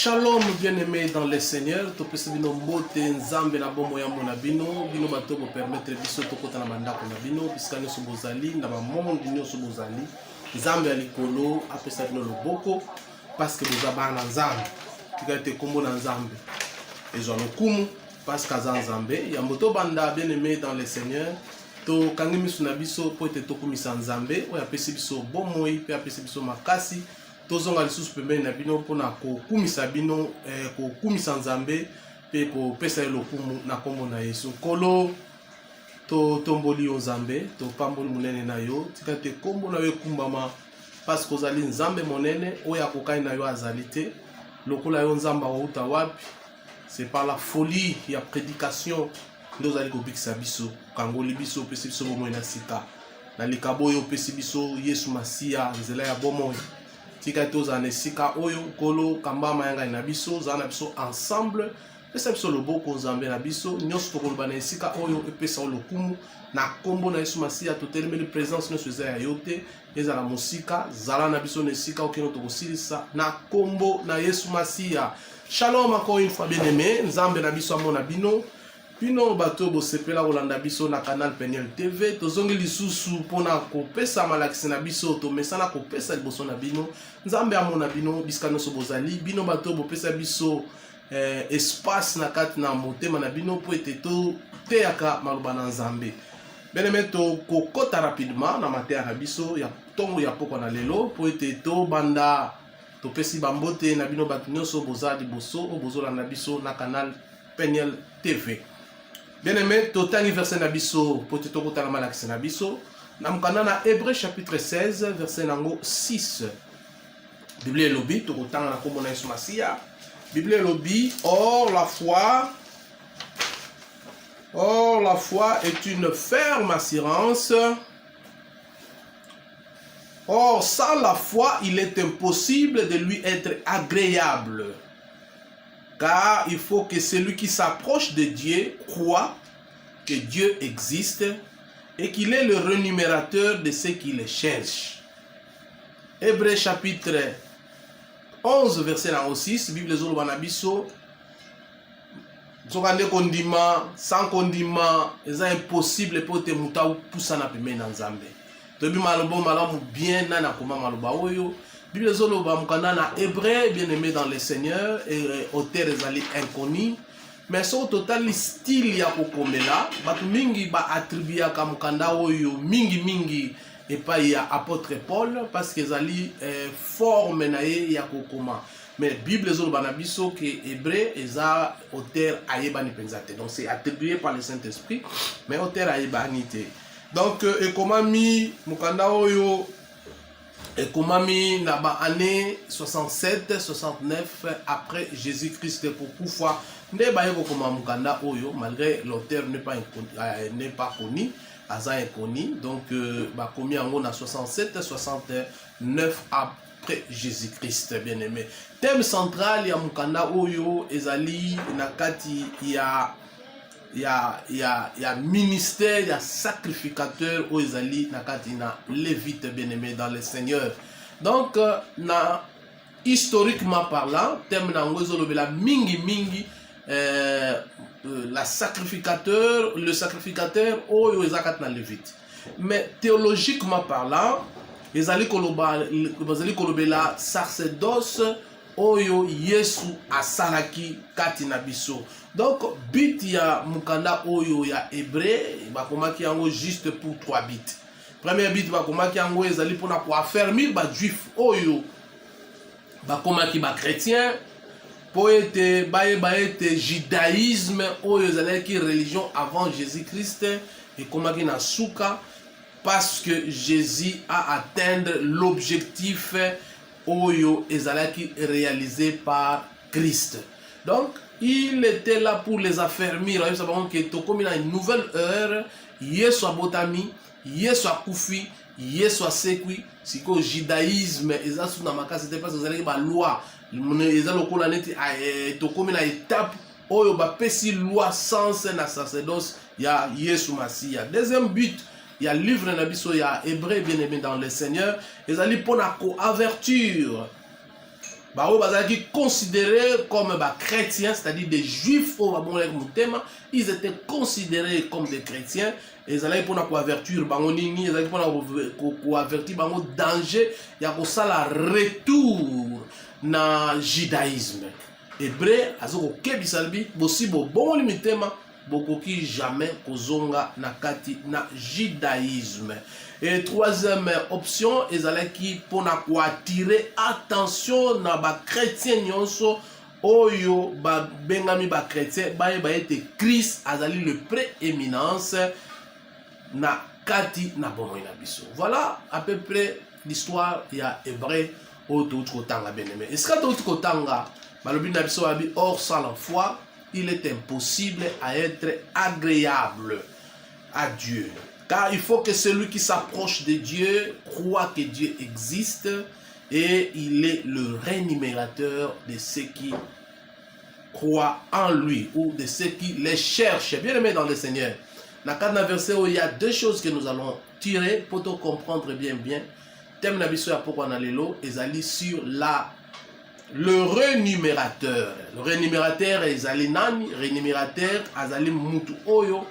Shalom bien-aimés dans le Seigneur, topesa bino mbote nzambe na bomo ya mona bino, bino bato bo permettre biso tokota na mandako na bino, bisika nyonso bozali na ba monde nyonso bozali. Nzambe ya likolo apesa bino loboko parce que boza bana nzambe. Tika te kombo na nzambe. Ezwa lokumu parce que aza nzambe, ya moto banda bien-aimés dans le Seigneur. To kangi misu na biso po ete tokumisa nzambe, oyo apesi biso bomoi pe apesi biso makasi. Tozonga lisusu pembeni na bino mpona kokumisa bino kokumisa nzambe pe kopesa ye lokumu na kombo na Yesu. Nkolo tomboli yo nzambe, topamboli monene na yo, tika te kombo na yo ekumbama parce que ozali nzambe monene oyo akokani na yo azali te. Lokola yo nzambe awuta wapi, c'est par la folie ya prédication nde ozali kobikisa biso, kangoli biso, opesi biso bomoi na sika na likabo oyo opesi biso Yesu Masiya, nzela ya bomoi. Tika toza nesika oyo kolo kamba mayanga na biso za na biso ensemble pesa biso loboko nzambe na biso nyonso tokoloba na esika oyo epesa lokumu na kombo na Yesu Masiya totelemeli présence nyonso eza ya yote ezala mosika zala na biso nesika okino tokosilisa na kombo na Yesu Masiya. Shalom encore une fois bien-aimé, nzambe na biso amona bino bino bato bosepela kolanda biso na canal Peniel TV. Tozongi lisusu mpona kopesa malakisi na biso tomesana kopesa liboso na bino nzambe amona bino bisika nyonso bozali bino bato bopesa biso espace na kati na motema na bino po ete toteyaka maloba na nzambe. Bien-aimé, tokokota rapidement na mateya na biso ya ntongo ya pokwa na lelo po ete tobanda topesi bambote na bino bato nyonso boza liboso o bozolanda biso na canal Peniel TV. Bien-aimé, totangi verset na biso po te tokotala malakisi na biso na mukanda na Hébreu chapitre 16 verset nango 6. Bible elobi tokotanga na kombo na Yesu Masiya. Bible elobi or la foi est une ferme assurance. Or sans la foi, il est impossible de lui être agréable. Car il faut que celui qui s'approche de Dieu croit que Dieu existe et qu'il est le rémunérateur de ceux qui le cherchent. Hébreu chapitre 11 verset 6, Bible zolo banabiso. Zokande kondima, sans kondima, c'est impossible pour te muta ou poussa na peme na nzambe. Tobi malobo malamu bien na koma maloba oyo. Bible zolo ba mukanda na Hébreu bien-aimé dans le Seigneur et auteur ezali inconnu. Mais au total style ya kokomela batu mingi ba attribuer ka mukanda oyo mingi epai ya apôtre Paul parce que ezali forme na ye ya kokoma. Mais Bible zolo bana biso que Hébreu eza auteur ayebani penzate. Donc c'est attribué par le Saint-Esprit mais auteur ayebani te. Donc ekomami mukanda oyo ekomami na ba année 67 69 après Jésus-Christ pour pouvoir nde ba yeko koma mukanda oyo malgré l'auteur n'est pas connu aza inconnu. Donc ba komi yango na 67 69 après Jésus-Christ. Bien-aimé, thème central ya mukanda oyo ezali na kati ya ministère, ya sacrificateur o ezali na kati na lévite, bien-aimé dans le Seigneur. Donc historiquement parlant, thème na ngozo lobela mingi le sacrificateur o ezakati na lévite. Mais théologiquement parlant, ezali kolobela sacerdoce oyo Yesu asalaki kati na biso. Donc bit ya mukanda oyo ya Hébreu bakomaki yango juste pour 3 bits. Premier bit bakomaki yango ezali pona ko affermir ba juif oyo bakomaki ba chrétien po ete ete judaïsme oyo ezalaki religion avant Jésus-Christ et komaki na suka parce que Jésus a atteint l'objectif oyo ezalaki réalisé par Christ. Donc il était là pour les affermir. Nous savons que tokomi na une nouvelle heure. Yesu abotami, Yesu akufi, Yesu asekwi. Siko judaïsme ezasu na makasi c'était parce que ezalaki ba loi. Eza lokola neti tokomi na étape oyo ba pesi loi sans na sacerdoce ya Yesu Masiya. Deuxième but, il y a livre na biso ya Hébreu bien-aimé dans le Seigneur. Ezali pona ko avertir qui considérés comme chrétiens, c'est-à-dire des juifs, ils étaient considérés comme des chrétiens. Et ils allaient pour avertir Bangonini, ils allaient pour avertir Bango danger, il y a ça la retour na judaïsme. Hébreu, azoko kebisalbi, possible bon limitema, beaucoup qui jamais kozonga na kati na judaïsme. Et troisième option, ils allaient qui pour attirer attention na ba chrétien nyonso oyo ba bengami ba chrétien ba été Christ azali le prééminence na kati na bomo na biso. Voilà à peu près l'histoire ya hébreu au tout kotanga bien-aimé. Est-ce que tout kotanga balobi na biso abi or sans la foi, il est impossible à être agréable à Dieu. Car il faut que celui qui s'approche de Dieu croit que Dieu existe et il est le rémunérateur de ceux qui croient en lui ou de ceux qui les cherchent. Bien aimé dans le Seigneur. Dans le cadre verset où il y a deux choses que nous allons tirer pour te comprendre bien. Thème nabiso ya pourquoi on a l'élo et sur le rémunérateur. Le rémunérateur ezali nani? Rémunérateur azali mutu oyo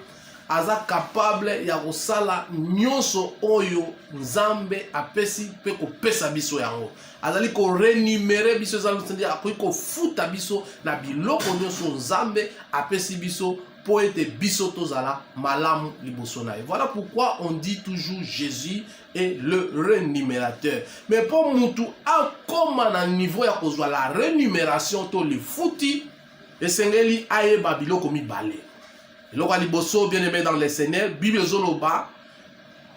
aza capable ya kosala nyonso oyo nzambe apesi pe kopesa biso yango. Azali ko rémunérer biso zalo c'est-à-dire akoki ko futa biso na biloko nyonso nzambe apesi biso pour être biso tozala malamu liboso na. Voilà pourquoi on dit toujours Jésus est le rémunérateur. Mais pour mutu akoma na niveau ya kozwa la rémunération to le futi esengeli ayeba biloko mibale. Lorsqu'on liboso bien aimé dans le Seigneur, Bible zoloba,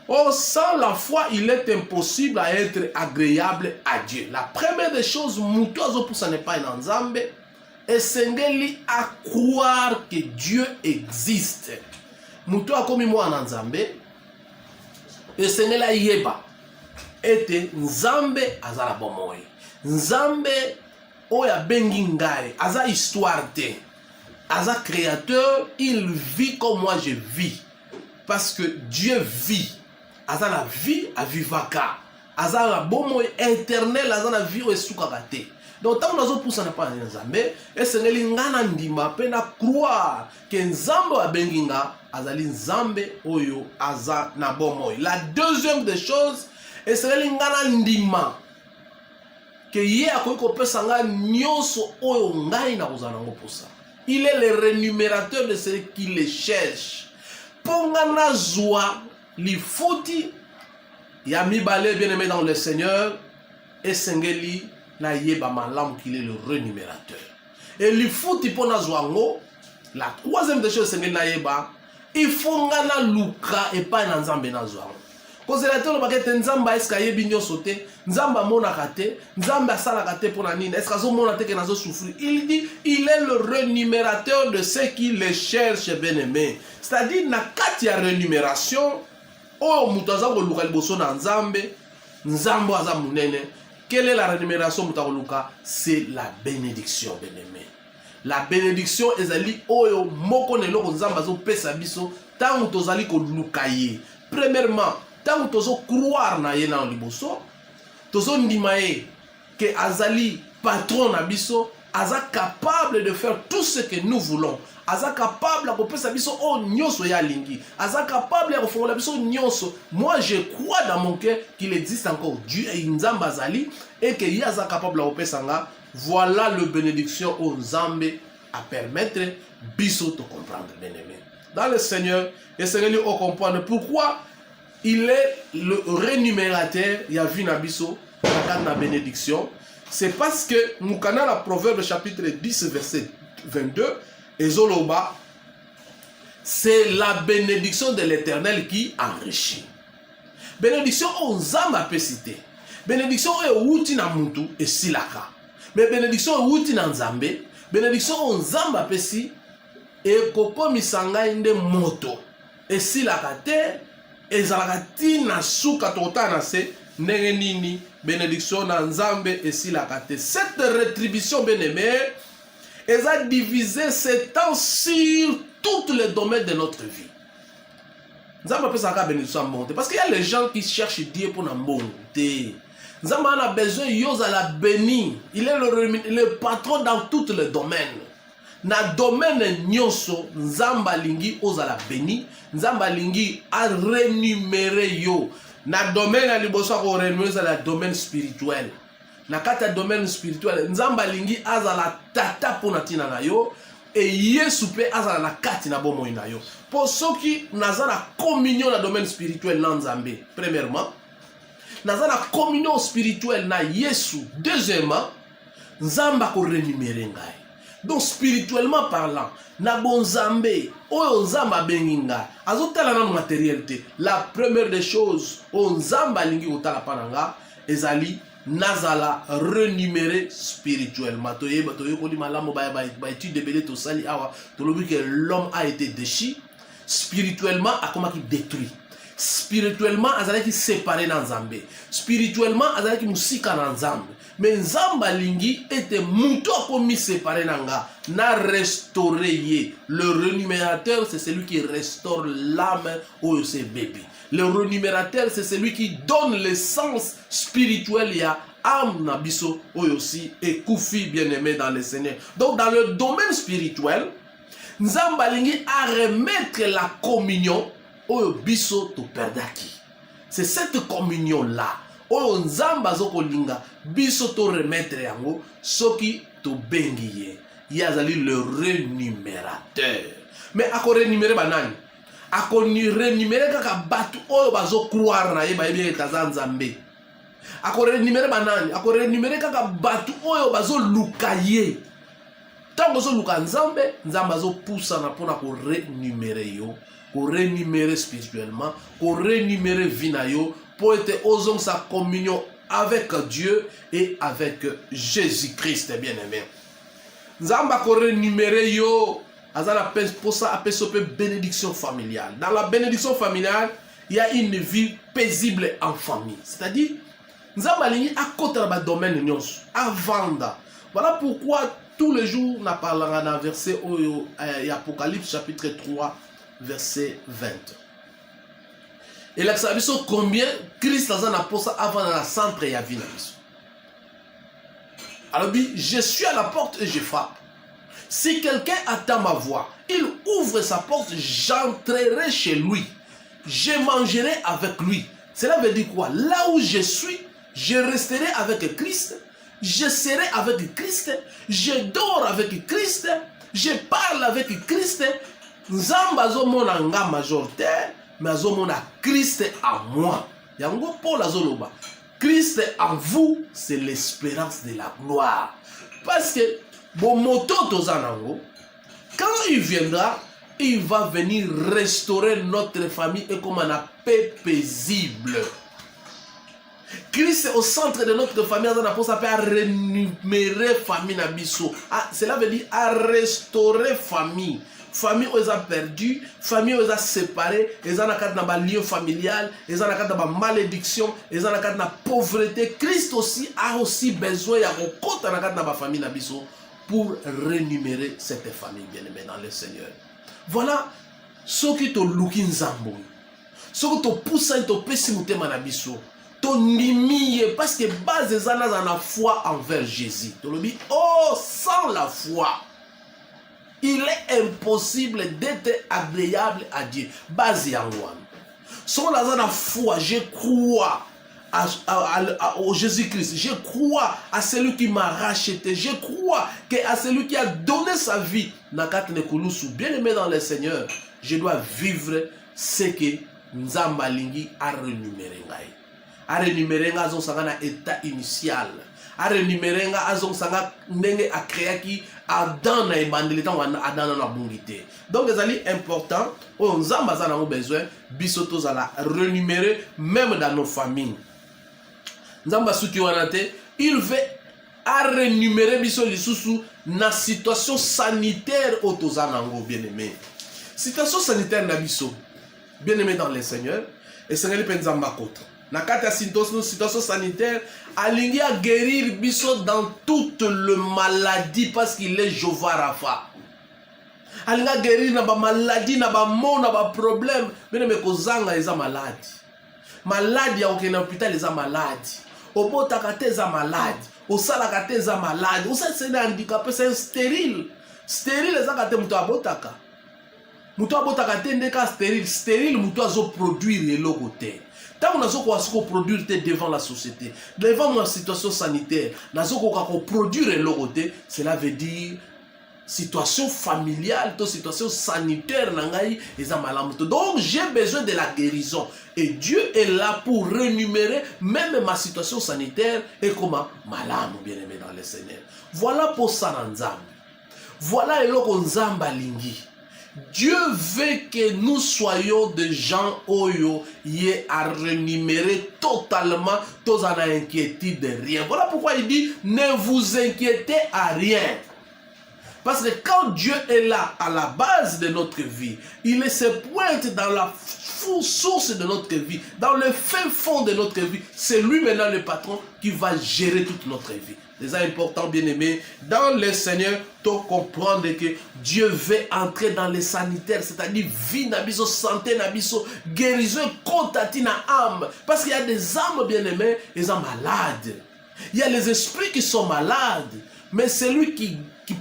oh sans la foi il est impossible à être agréable à Dieu. La première des choses, mutozo pour ça n'est pas un nzambe, esengeli à croire que Dieu existe. Muto akomi mwana nzambe, esengeli a yeba, ete nzambe azala bomoi. Nzambe oya bengi ngai, aza histoire te. Aza créateur, il vit comme moi je vis. Parce que Dieu vit. Aza la vie à vivaka. Aza la bomo éternel, aza la vie au soukakate. Donc tant que nous ne pas nzambe, et c'est l'ingana ndima pena croire que nzambe a benginga azali nzambe oyo aza na bomo. La deuxième des choses, et c'est l'ingana ndima que yé akoki kopesa nga nyonso oyo ngai na kozana ngo posa. Il est le rémunérateur de ceux qui les cherchent. Pongana zoa li fouti ya mibale bien aimé dans le Seigneur et sengeli na yeba malam qu'il est le rémunérateur. Et li fouti pona zoango la troisième des choses sengeli na yeba il faut ngana luka et pas na nzambe na zoango. Conservateur le bakete nzamba eska yebi nyonso te, nzamba monaka te, nzamba asalaka te pona nini, eska zo monate ke nazo souffrir. Il dit il est le rémunérateur de ceux qui les cherchent bien-aimés. C'est-à-dire na kati ya rémunération oyo mutu aza koluka liboso na nzambe, nzambo aza munene. Quelle est la rémunération mutu akoluka? C'est la bénédiction bien-aimé. La bénédiction ezali oyo moko na eloko nzambe azopesa biso tango tozali koluka ye. Premièrement, tant que tu croire na ye na liboso, tu ndima ye que azali patron na biso, aza capable de faire tout ce que nous voulons. Aza capable de kopesa biso o nyonso ya lingi. Aza capable de faire biso nyonso. Moi je crois dans mon cœur qu'il existe encore Dieu et nzamba azali et que il aza capable de kopesa nga. Voilà le bénédiction au nzambe à permettre biso de comprendre bien-aimé. Dans le Seigneur, et Seigneur on comprendre pourquoi il est le rémunérateur, il y a vu Nabiso, la bénédiction. C'est parce que nous connaissons la Proverbe chapitre 10, verset 22, et Zoloba, c'est la bénédiction de l'Éternel qui enrichit. Bénédiction aux âmes à cité. Bénédiction est outi na mutu et silaka. Mais bénédiction est outi na nzambe. Bénédiction aux âmes à pesi et koko misanga inde moto et silaka te. Ezalakati na suka tota na se ndenge nini bénédiction na nzambe esilakate. Cette rétribution bien-aimée est divisée s'étend sur tous les domaines de notre vie. Nzambe peut s'en bénédiction monter parce qu'il y a les gens qui cherchent Dieu pour na monter. Nzambe a besoin yoza la béni. Il est le patron dans tous les domaines. Na domaine nyonso Nzamba lingi oza la béni. Nzamba lingi a rénuméré yo. Na domaine a liboso ko rénuméré la domaine spirituel. Na kata domaine spirituel Nzamba lingi aza la tata pona tina na yo. Et Yesu pe aza la kati na bomoi na yo. Pour ceux qui naza la communion na domaine spirituel na Nzambe. Premièrement, naza la communion spirituelle na Yesu. Deuxièmement, Nzamba ko rénuméré ngai. Donc spirituellement parlant, na bon Nzambe, oyo Nzamba benginga, azotala na matérialité. La première des choses, o Nzamba lingi otala pananga, ezali nazala renuméré spirituellement. Toyeba toyekoli malamu ba étude de belé to sali awa, tolobi que l'homme a été déchu spirituellement, a comment qui détruit. Spirituellement, azalaki séparé dans Nzambe. Spirituellement, azalaki musika dans Nzambe. Mais Nzamba lingi était muto komi séparé nanga na restauré. Le renumérateur, c'est celui qui restaure l'âme au ses bébés. Le renumérateur, c'est celui qui donne l'essence spirituelle ya âme nabiso aussi et koufi bien-aimé dans le Seigneur. Donc dans le domaine spirituel, Nzamba lingi a remettre la communion au biso to perdaki. C'est cette communion là. Oyo Nzamba zokolinga biso to remettre yango soki to bengiye. Yazali le renumérateur. Mais ako renuméré banani? Ako ni renuméré kaka batu oyo bazo croire na ye ba yebi kaza Nzambe. Ako renuméré banani? Ako renuméré kaka batu oyo bazo lukaye. Tango zo luka Nzambe, Nzamba zo poussa na pona ko renuméré yo, ko renuméré spirituellement, ko renuméré vie na yo. Pour être osons sa communion avec Dieu et avec Jésus-Christ, bien-aimé. Nzamba ko renuméré yo, azala pour ça appelle ça bénédiction familiale. Dans la bénédiction familiale, il y a une vie paisible en famille. C'est-à-dire, Nzamba lingi à côté de domaine nyonso, à vendre. Voilà pourquoi tous les jours on parlera dans verset Apocalypse chapitre 3 verset 20. Et là, ça veut dire combien Christ a pour ça avant dans la centre et à vie. Alors, je suis à la porte et je frappe. Si quelqu'un attend ma voix, il ouvre sa porte, j'entrerai chez lui. Je mangerai avec lui. Cela veut dire quoi? Là où je suis, je resterai avec Christ. Je serai avec Christ. Je dors avec Christ. Je parle avec Christ. Nzamba zo mona nga majoritaire. Mais azomona Christ en moi. Yango Paul azoloba. Christ en vous, c'est l'espérance de la gloire. Parce que bon moto tozanango, quand il viendra, il va venir restaurer notre famille et comme on a paix paisible. Christ est au centre de notre famille, ça peut rémunérer famille nabiso. Cela veut dire à restaurer famille. Famille où ils ont perdu, famille où ils ont séparé, ils ont un lien familial, ils ont une malédiction, ils ont une pauvreté. Christ aussi a aussi besoin de la famille pour rémunérer cette famille bien-aimée dans le Seigneur. Voilà ce qui te looking zambo. Ce qui te pousse à te pessimuter manabiso. Ton limite parce que base des dans la foi envers Jésus. Tu le dis, oh, sans la foi. Il est impossible d'être agréable à Dieu. Basé en moi. Sans la foi, je crois au Jésus-Christ. Je crois à celui qui m'a racheté. Je crois à celui qui a donné sa vie. Bien aimé dans le Seigneur, je dois vivre ce que Nzamba lingi a renuméré. A renuméré dans état initial. A renuméré dans ndenge a créé Adam na ebandeli tango Adam na bungité. Donc c'est important, on Nzamba za nango besoin bisoto za la renumérer même dans nos familles. Nzamba suki wanate, il veut à renumérer biso lisusu na situation sanitaire otoza nango bien-aimé. Situation sanitaire na biso bien-aimé dans le Seigneur et Seigneur pe Nzamba kotra. Na kata situation sanitaire, alingi à guérir biso dans toute le maladie parce qu'il est Jéhovah Rapha. Alingi à guérir na ba maladie, na ba mot, na ba problème. Mais me kozanga eza malade. Malade ya okena hôpital eza malade. obotaka te eza malade, osalaka te eza malade, c'est un handicapé, c'est un stérile. Stérile ezaka te muto abotaka. Muto abotaka te ndeka stérile, stérile muto azo produire eloko te. Tant qu'on a ko produire devant la société, devant la situation sanitaire, nazo ko produire eloko te, cela veut dire situation familiale, situation sanitaire nangai eza malamu. Donc j'ai besoin de la guérison et Dieu est là pour rémunérer même ma situation sanitaire et comment malamu, bien-aimé dans le Seigneur. Voilà pour ça Nzambe. Voilà eloko Nzambe alingi. Dieu veut que nous soyons des gens oyo yé à rémunérer totalement, tous en inquiétude de rien. Voilà pourquoi il dit ne vous inquiétez à rien. Parce que quand Dieu est là à la base de notre vie, il se pointe dans la source de notre vie, dans le fin fond de notre vie. C'est lui maintenant le patron qui va gérer toute notre vie. C'est important, bien-aimés, dans le Seigneur, de comprendre que Dieu veut entrer dans les sanitaires, c'est-à-dire vie, nabiso, santé, nabiso, guérison, contati na âme. Parce qu'il y a des âmes, bien-aimés, ils sont malades. Il y a les esprits qui sont malades, mais celui qui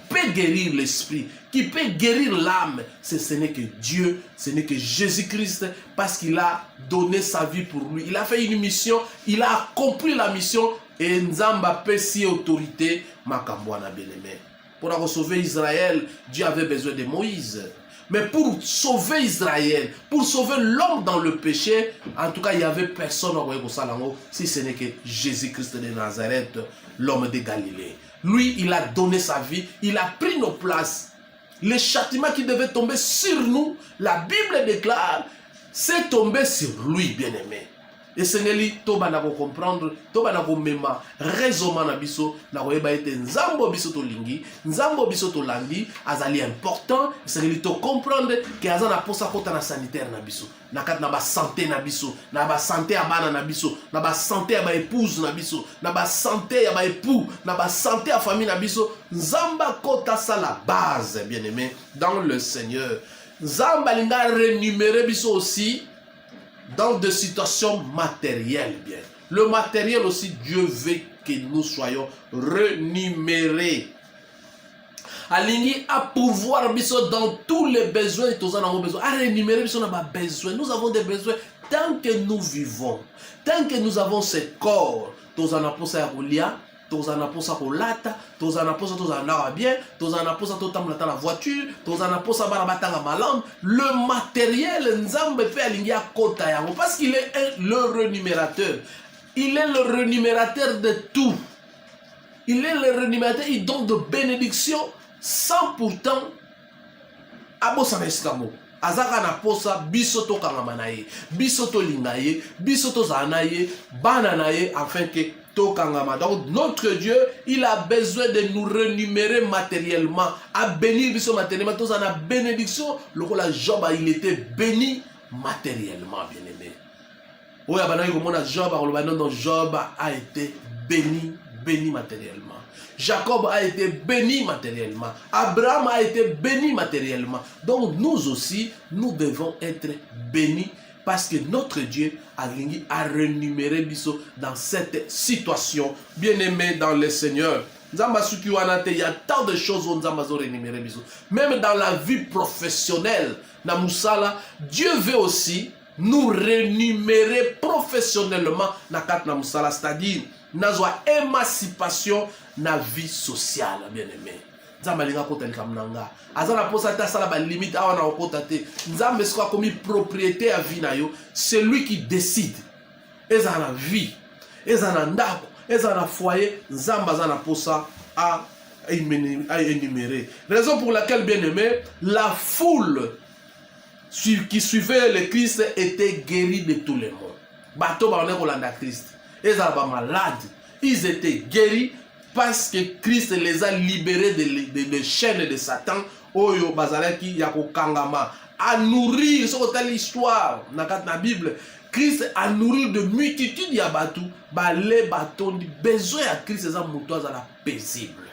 peut guérir l'esprit, qui peut guérir l'âme, ce n'est que Dieu, ce n'est que Jésus-Christ, parce qu'il a donné sa vie pour lui. Il a fait une mission, il a accompli la mission, et Nzamba peut si autorité, Makambouana bien-aimé. Pour sauver Israël, Dieu avait besoin de Moïse. Mais pour sauver Israël, pour sauver l'homme dans le péché, en tout cas, il n'y avait personne si ce n'est que Jésus-Christ de Nazareth, l'homme de Galilée. Lui, il a donné sa vie, il a pris nos places. Le châtiment qui devait tomber sur nous, la Bible déclare, c'est tombé sur lui, bien-aimé. Et Seigneur, toba na comprendre, toba na mema, raisonnement na biso, na koyeba ete nzambo biso to lingi, nzambo biso to landi, azali important, Seigneur to comprendre que azana posa kota na sanitaire na biso, na kat na ba santé na biso, na ba santé ya bana na biso, na ba santé ya ba épouse na biso, na ba santé ya ba époux, na ba santé ya famille na biso, nzamba kota sa la base, bien-aimé, dans le Seigneur. Nzamba linga rémunérer biso aussi dans des situations matérielles, bien. Le matériel aussi, Dieu veut que nous soyons renumérés. Aligné à pouvoir dans tous les besoins, tous en avons besoin. À rémunérer, nous avons besoin. Nous avons des besoins tant que nous vivons. Tant que nous avons ce corps, tous en avons ça tous en avons ça pour lata, tous en avons ça tous en avons bien, tous en avons ça tout en la voiture, tous en avons ça barabatanga malam. Le matériel, Nzambe fait aligner à kota parce qu'il est le renumérateur. Il est le renumérateur de tout. Il est le renumérateur, il donne de bénédictions sans pourtant abosa eskamo. Azaka na posa bisoto kangamanaye, bisoto lingaye, bisoto zanaye, bananaye afin que to kangama. Donc notre Dieu, il a besoin de nous renumérer matériellement, à bénir biso matériellement. Tous en a bénédiction. Le rôle à Job, il était béni matériellement, bien aimé. Oui, Job a été béni matériellement. Jacob a été béni matériellement. Abraham a été béni matériellement. Donc nous aussi, nous devons être bénis parce que notre Dieu a renuméré biso dans cette situation. Bien-aimé dans le Seigneur. Il y a tant de choses où nous avons renuméré biso. Même dans la vie professionnelle, Dieu veut aussi nous rémunérer professionnellement, c'est-à-dire notre émancipation na vie sociale, bien aimé. Nzambe linga kota likamnanga. Azana posa ta sala ba limite awa na okota te. Nzambe siko komi propriété à vie na yo, c'est lui qui décide. Ezana vie, ezana ndako, ezana foyer, nzamba azana posa à énumérer. Raison pour laquelle, bien aimé, la foule qui suivait le Christ était guérie de tous les maux. Bato ba on est kolanda Christ. Ezana malades, ils étaient guéris parce que Christ les a libérés des chaînes de Satan. Oyo bazalaki yako kangama à nourrir sur l'histoire dans la Bible. Christ a nourri de multitudes ya batu balé baton di besoin à Christ les amoutois à la paisible.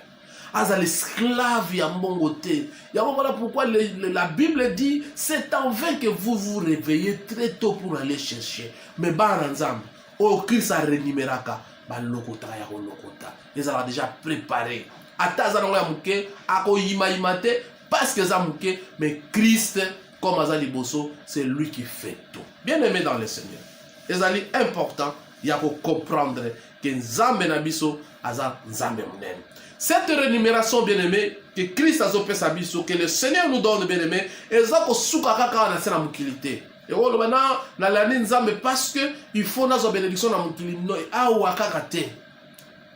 As l'esclave ya mbongote. Voilà pourquoi la Bible dit c'est en vain que vous vous réveillez très tôt pour aller chercher. Mais baranzam, oh Christ a renuméraka. balokota ya kolokota. Ils ont déjà préparé. Ataza na ya muke ako imate parce que za muke, mais Christ comme aza liboso, c'est lui qui fait tout. Bien aimé dans le Seigneur. C'est important ya ko comprendre que Nzambe na biso aza Nzambe munene. Cette rémunération bien aimé que Christ a opé sa biso, que le Seigneur nous donne bien aimé, eza ko suka kaka na sena mukilité. Et on le maintenant na l'année Nzambe parce que il faut nazo bénédiction na mukili no a wakaka te.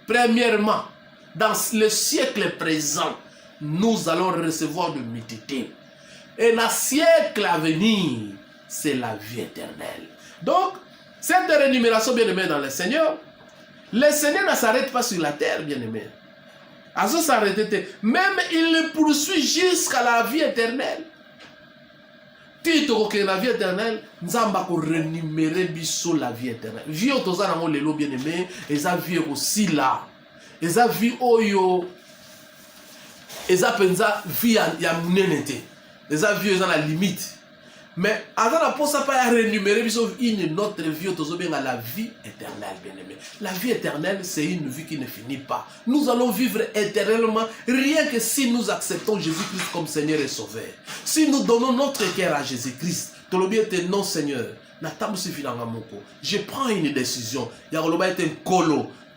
Premièrement, dans le siècle présent, nous allons recevoir de l'humilité. Et dans le siècle à venir, c'est la vie éternelle. Donc, cette rémunération, bien aimé dans le Seigneur ne s'arrête pas sur la terre, bien aimé. Même il le poursuit jusqu'à la vie éternelle. Tito que la vie éternelle, nous allons rémunérer biso la vie éternelle. Vie au toza nango lelo bien aimé, et ça vie aussi là. Et ça vie oyo, et ça pensa vie ya munenete. Et ça vie dans la limite. Mais avant la pose pas à rémunérer une autre vie au bien à la vie éternelle bien aimé. La vie éternelle c'est une vie qui ne finit pas. Nous allons vivre éternellement rien que si nous acceptons Jésus-Christ comme Seigneur et Sauveur. Si nous donnons notre cœur à Jésus-Christ, non Seigneur, je prends une décision.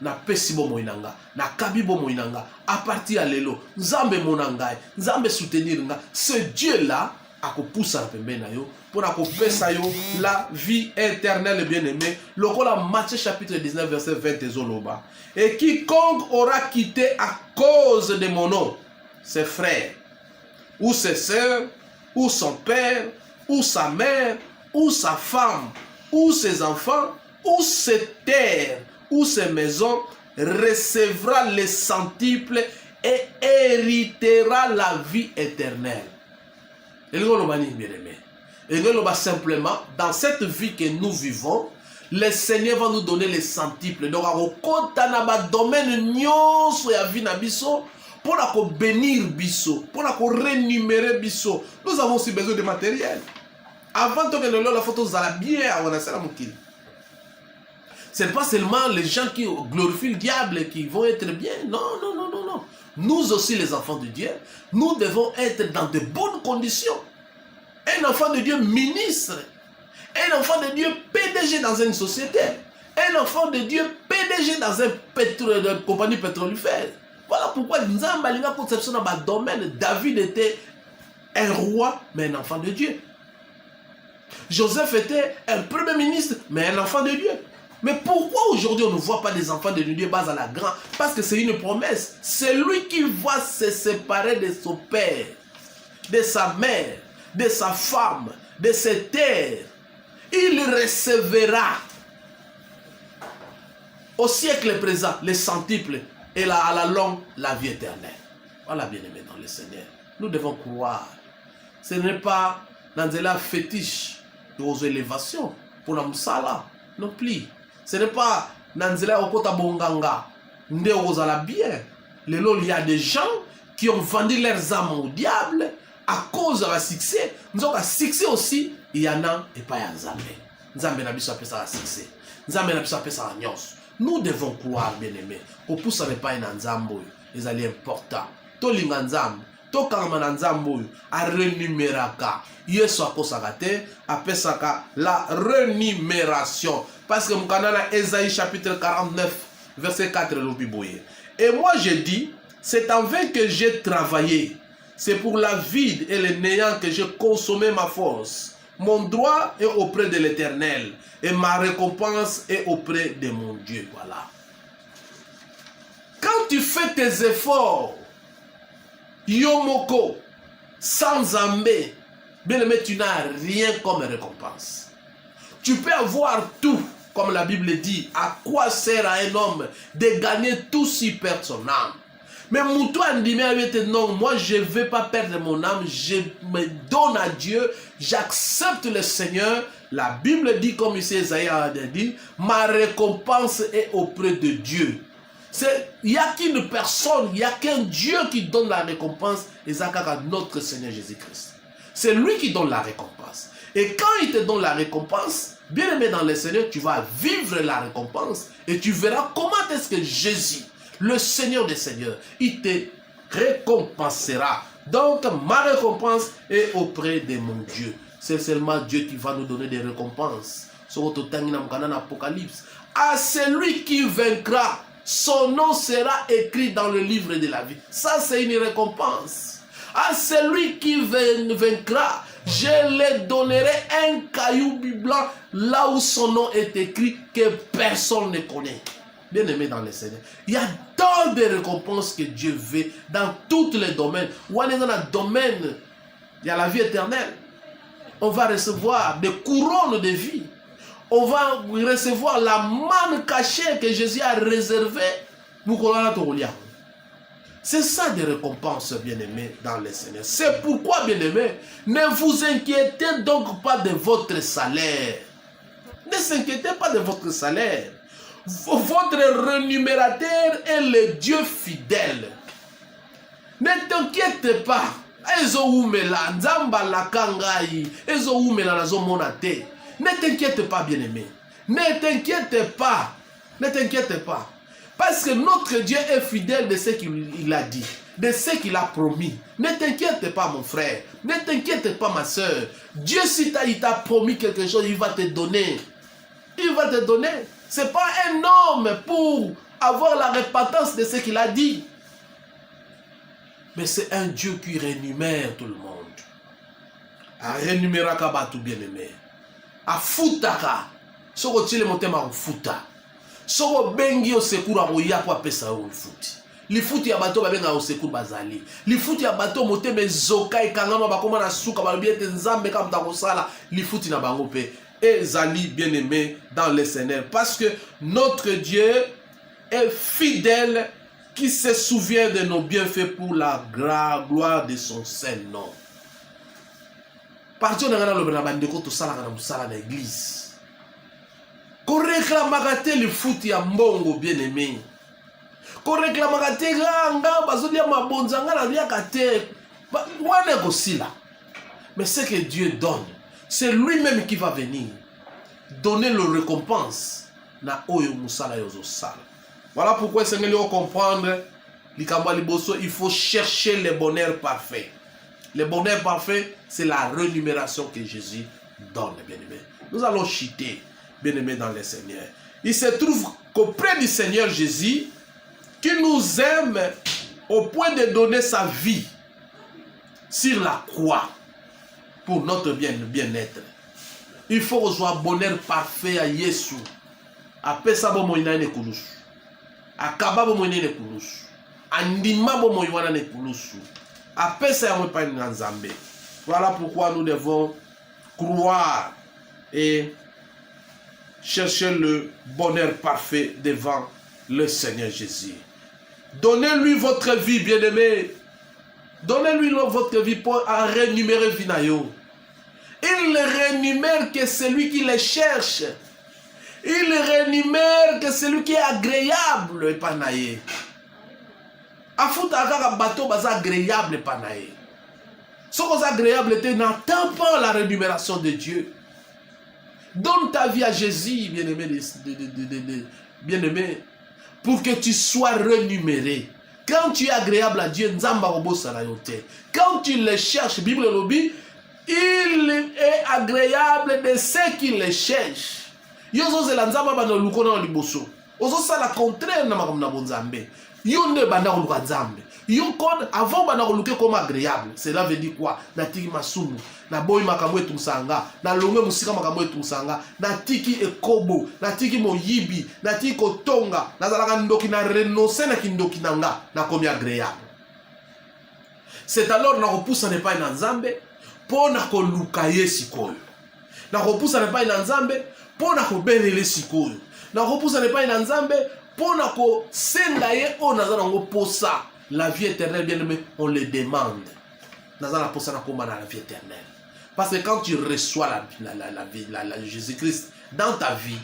Na pesi bo moinanga, na kabi bo moinanga, à partir à l'élo, Nzambe monangai, Nzambe soutenir nga, ce Dieu-là, a ko poussa pembe na yo, pour a ko pesa yo la vie éternelle bien-aimé, lokola Matthieu chapitre 19 verset 20 ezoloba. Et quiconque aura quitté à cause de mon nom, ses frères, ou ses sœurs, ou son père, ou sa mère, ou sa femme, ou ses enfants, ou ses terres, ou ses maisons, recevra les centuples et héritera la vie éternelle. Et simplement, dans cette vie que nous vivons, le Seigneur va nous donner les centuples. Donc, à domaine ya vie na biso, pour bénir biso, pour rémunérer biso. Nous avons aussi besoin de matériel. Avant que la photo soit bien, on a ça la ce n'est pas seulement les gens qui glorifient le diable qui vont être bien. Non, non, non, non, non. Nous aussi, les enfants de Dieu, nous devons être dans de bonnes conditions. Un enfant de Dieu ministre. Un enfant de Dieu PDG dans une société. Un enfant de Dieu PDG dans une compagnie pétrolifère. Voilà pourquoi Nzamba Linga conception dans le domaine. David était un roi, mais un enfant de Dieu. Joseph était un premier ministre, mais un enfant de Dieu. Mais pourquoi aujourd'hui on ne voit pas des enfants de Dieu bas à la grande? Parce que c'est une promesse. C'est lui qui va se séparer de son père, de sa mère, de sa femme, de ses terres. Il recevra au siècle présent les centuples et à la longue la vie éternelle. Voilà, bien-aimés dans le Seigneur. Nous devons croire. Ce n'est pas dans la fétiche aux élévations pour la moussala non plus. Ce n'est pas Nanzela Okota Bonganga, Ndeozala bien. Il y a des gens qui ont vendu leurs âmes au diable à cause de la succès. Nous avons un succès aussi, il y en a et pas un Nzambe. Nzambe n'a pas de succès. Nzambe n'a pas de nyos. Nous devons croire, bien aimé, pour pousser les pas un Nzambo, les alliés importants. Tolinga Nzambe, Tokangama Nzambo, a renumeraka. Yesu akosakate, apesaka la rémunération. Parce que mon canal a Ésaïe chapitre 49, verset 4, et moi je dis, c'est en vain que j'ai travaillé. C'est pour la vide et le néant que j'ai consommé ma force. Mon droit est auprès de l'Éternel et ma récompense est auprès de mon Dieu. Voilà. Quand tu fais tes efforts, Yomoko, sans amé, bien aimé, tu n'as rien comme récompense. Tu peux avoir tout, comme la Bible dit, à quoi sert à un homme de gagner tout si perd son âme. Mais Moutoua dit, non, moi je ne vais pas perdre mon âme, je me donne à Dieu, j'accepte le Seigneur. La Bible dit, comme ici Esaïe a dit, ma récompense est auprès de Dieu. Il n'y a qu'une personne, il n'y a qu'un Dieu qui donne la récompense, et c'est notre Seigneur Jésus-Christ. C'est lui qui donne la récompense. Et quand il te donne la récompense, bien aimé dans le Seigneur, tu vas vivre la récompense et tu verras comment est-ce que Jésus, le Seigneur des Seigneurs, il te récompensera. Donc, ma récompense est auprès de mon Dieu. C'est seulement Dieu qui va nous donner des récompenses. Apocalypse. À celui qui vaincra, son nom sera écrit dans le livre de la vie. Ça, c'est une récompense. À celui qui vaincra, je lui donnerai un caillou blanc là où son nom est écrit que personne ne connaît. Bien aimé dans le Seigneur, il y a tant de récompenses que Dieu veut dans tous les domaines. Ou on est dans le domaine, il y a la vie éternelle. On va recevoir des couronnes de vie. On va recevoir la manne cachée que Jésus a réservée pour qu'on la trouve. C'est ça des récompenses, bien-aimés, dans le Seigneur. C'est pourquoi, bien-aimés, ne vous inquiétez donc pas de votre salaire. Ne s'inquiétez pas de votre salaire. Votre rémunérateur est le Dieu fidèle. Ne t'inquiète pas. Ne t'inquiète pas, bien-aimé. Ne t'inquiète pas. Ne t'inquiète pas. Parce que notre Dieu est fidèle de ce qu'il a dit, de ce qu'il a promis. Ne t'inquiète pas, mon frère. Ne t'inquiète pas, ma soeur. Dieu, si il t'a promis quelque chose, il va te donner. Il va te donner. Ce n'est pas un homme pour avoir la repentance de ce qu'il a dit. Mais c'est un Dieu qui rémunère tout le monde. A rémunéra kabatu bien-aimé. A futaka. Soko tile motema au futa. Soko bengi au secours a roya kwa pesa au futi. Li futi ya bato babenga au secours bazali. Li futi ya bato moteme zoka ikangama bakoma na suka balobiete nzambe kama mtakosala. Li futi na bango pe. Et zali bien-aimé dans le Seigneur. Parce que notre Dieu est fidèle, qui se souvient de nos bienfaits pour la gloire de son saint nom. Parti on a le bandeko to sala na musala na église. Ko réclamaka te le foot ya mbongo bien-aimé. Ko réclamaka te nga bazolia mabonzanga na liaka te. Wana ko sila. Mais ce que Dieu donne, c'est lui-même qui va venir donner le récompense na oyo musala yozo sala. Voilà pourquoi c'est mieux comprendre il faut chercher le bonheur parfait. Le bonheur parfait, c'est la rémunération que Jésus donne, bien-aimé. Nous allons chuter, bien-aimé, dans le Seigneur. Il se trouve qu'auprès du Seigneur Jésus, qui nous aime au point de donner sa vie sur la croix pour notre bien-être. Il faut recevoir bonheur parfait à Jésus. Après ça, bon, il y a une coulouche. Akaba bo moyene ne kulusu andima bo moywana ne kulusu apesa ya mwepa na nzambe. Voilà pourquoi nous devons croire et chercher le bonheur parfait devant le Seigneur Jésus. Donnez-lui votre vie, bien-aimé. Donnez-lui votre vie pour rémunérer Vinayo. Il ne rémunère que celui qui le cherche. Il rémunère que celui qui est agréable et panaye. Afuta kaka bateau baza agréable et panaye. Ce qui est agréable, n'attends pas la rémunération de Dieu. Donne ta vie à Jésus, bien-aimé, bien-aimé, pour que tu sois rémunéré. Quand tu es agréable à Dieu, quand tu le cherches, Bible lobby, il est agréable de ceux qui le cherchent. Yozo zelanzamba bana lukona liboso. Ozo sala contraire na makamna bonzambe. Yonde bana luka nzambe. Yokon avant bana luke comme agréable. Cela veut dire quoi? Na tiki masumu, na boy makamwe tumsanga, na longe musika makamwe tumsanga, na tiki ekobo, na tiki moyibi, na tiki kotonga, na zalaka ndoki na renoncer na kindoki nanga, na komi agréable. C'est alors na repoussa ne pas na nzambe, pona ko luka yesikoyo. Na repoussa ne pas na nzambe, pona ko belele sikoyo. Na repoussa ne pas na nzambe, pona ko senga ye o nazana ngo posa. La vie éternelle, bien aimé, on le demande. Nazana posa na komba na la vie éternelle. Parce que quand tu reçois la vie, Jésus-Christ dans ta vie,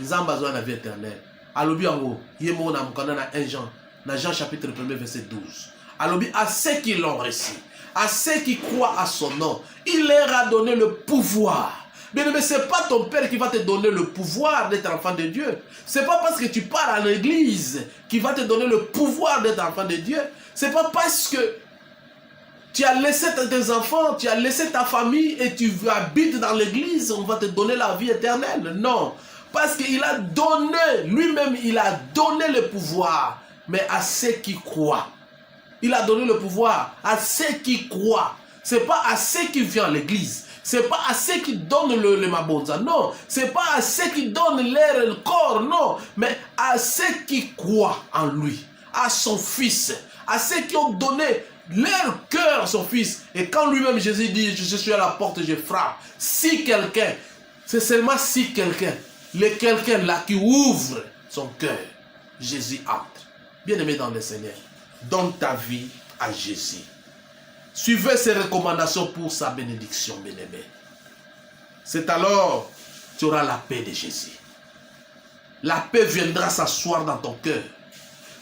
nzamba zo na vie éternelle. Alobi yango, yemo na mukana na 1 Jean, na Jean chapitre 1 verset 12. alobi à ceux qui l'ont reçu, à ceux qui croient à son nom, il leur a donné le pouvoir. Bien aimé, ce n'est pas ton père qui va te donner le pouvoir d'être enfant de Dieu. Ce n'est pas parce que tu pars à l'église qui va te donner le pouvoir d'être enfant de Dieu. Ce n'est pas parce que tu as laissé tes enfants, tu as laissé ta famille et tu habites dans l'église, on va te donner la vie éternelle. Non, parce qu'il a donné, lui-même, il a donné le pouvoir, mais à ceux qui croient. Il a donné le pouvoir à ceux qui croient. Ce n'est pas à ceux qui viennent à l'église. Ce n'est pas à ceux qui donnent le mabonza, non. Ce n'est pas à ceux qui donnent leur corps, non. Mais à ceux qui croient en lui, à son fils, à ceux qui ont donné leur cœur à son fils. Et quand lui-même Jésus dit, je suis à la porte et je frappe. Si quelqu'un, c'est seulement si quelqu'un, le quelqu'un là qui ouvre son cœur, Jésus entre. Bien-aimé dans le Seigneur, donne ta vie à Jésus. Suivez ses recommandations pour sa bénédiction, bien-aimé. C'est alors que tu auras la paix de Jésus. La paix viendra s'asseoir dans ton cœur.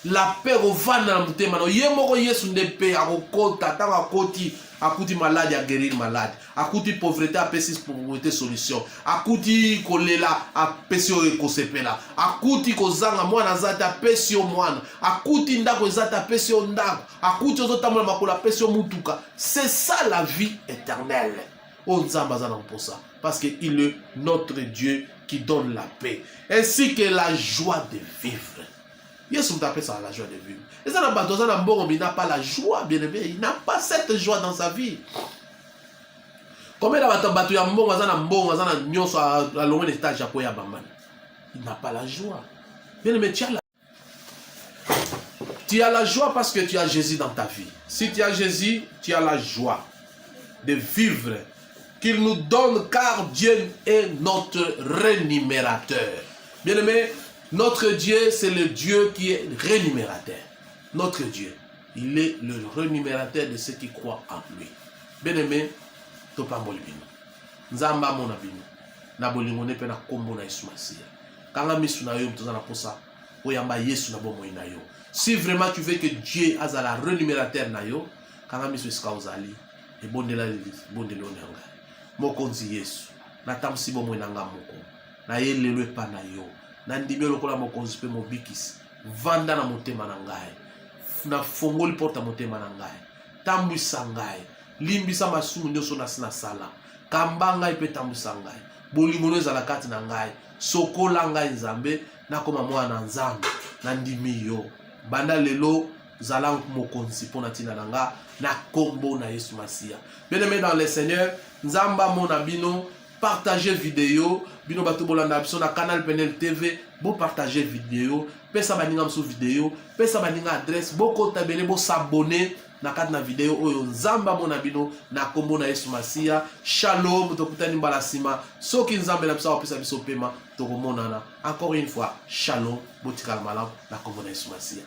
La paix revient dans mon thème. Yemoko yesu ne paix à kokota, tant à koti, à kuti malade à guérir malade, à kuti pauvreté à pessis pauvreté solution, à kuti kolela à pesio ekosepela, à kuti kozanga mwana zata pesio mwana, à kuti ndako zata pesio ndako, à kuti ozotambola makola pesio mutuka. C'est ça la vie éternelle. On zambazana pour ça, parce que il est notre Dieu qui donne la paix, ainsi que la joie de vivre. Yesu t'appelle ça la joie de vivre. Et ça il n'a pas la joie, bien aimé. Il n'a pas cette joie dans sa vie. Combien il n'a pas la joie. Bien aimé, tu as la joie parce que tu as Jésus dans ta vie. Si tu as Jésus, tu as la joie de vivre qu'il nous donne, car Dieu est notre rémunérateur. Bien aimé, notre Dieu, c'est le Dieu qui est rémunérateur. Notre Dieu, il est le rémunérateur de ceux qui croient en lui. Bien-aimé, topa molibino. Nzamba mona bino. Na bolingo ne pe na kombo na Yesu Masia. Kanga misu na yo mtozana posa. Oyamba Yesu na bomo ina yo. Si vraiment tu veux que Dieu a la rémunérateur na yo, kanga misu iska ozali. E bondela bondelo nyanga. Mokonzi Yesu. Na tamsi bomo ina nga moko. Na yelelo pa na yo. Nandimi lokola mokonzi pe mobikisi vanda na motema na ngai na fongoli porta motema na ngai tambwisa ngai limbisa masumu nyonso na sala kamba ngai pe tambwisa ngai bolingo ezala kati na ngai sokola ngai Nzambe nakoma mwana Nzambe nandimi yo banda lelo zala mokonzi pona tina na nga na kombo na Yesu Masia. Bien-aimé dans le Seigneur, Nzamba mona bino, partagez vidéo, bino bato bolanda biso na canal Penel TV, bo partager vidéo, pesa baninga mso vidéo, pesa baninga adresse, boko tabele bo s'abonner na kati na vidéo oyo Nzamba mona bino na kombo na Yesu Masia. Shalom, tokutani mbala sima, soki Nzambe na biso opesa biso pema, tokomonana. Encore une fois, shalom, botikala malamu na kombo na Yesu Masia.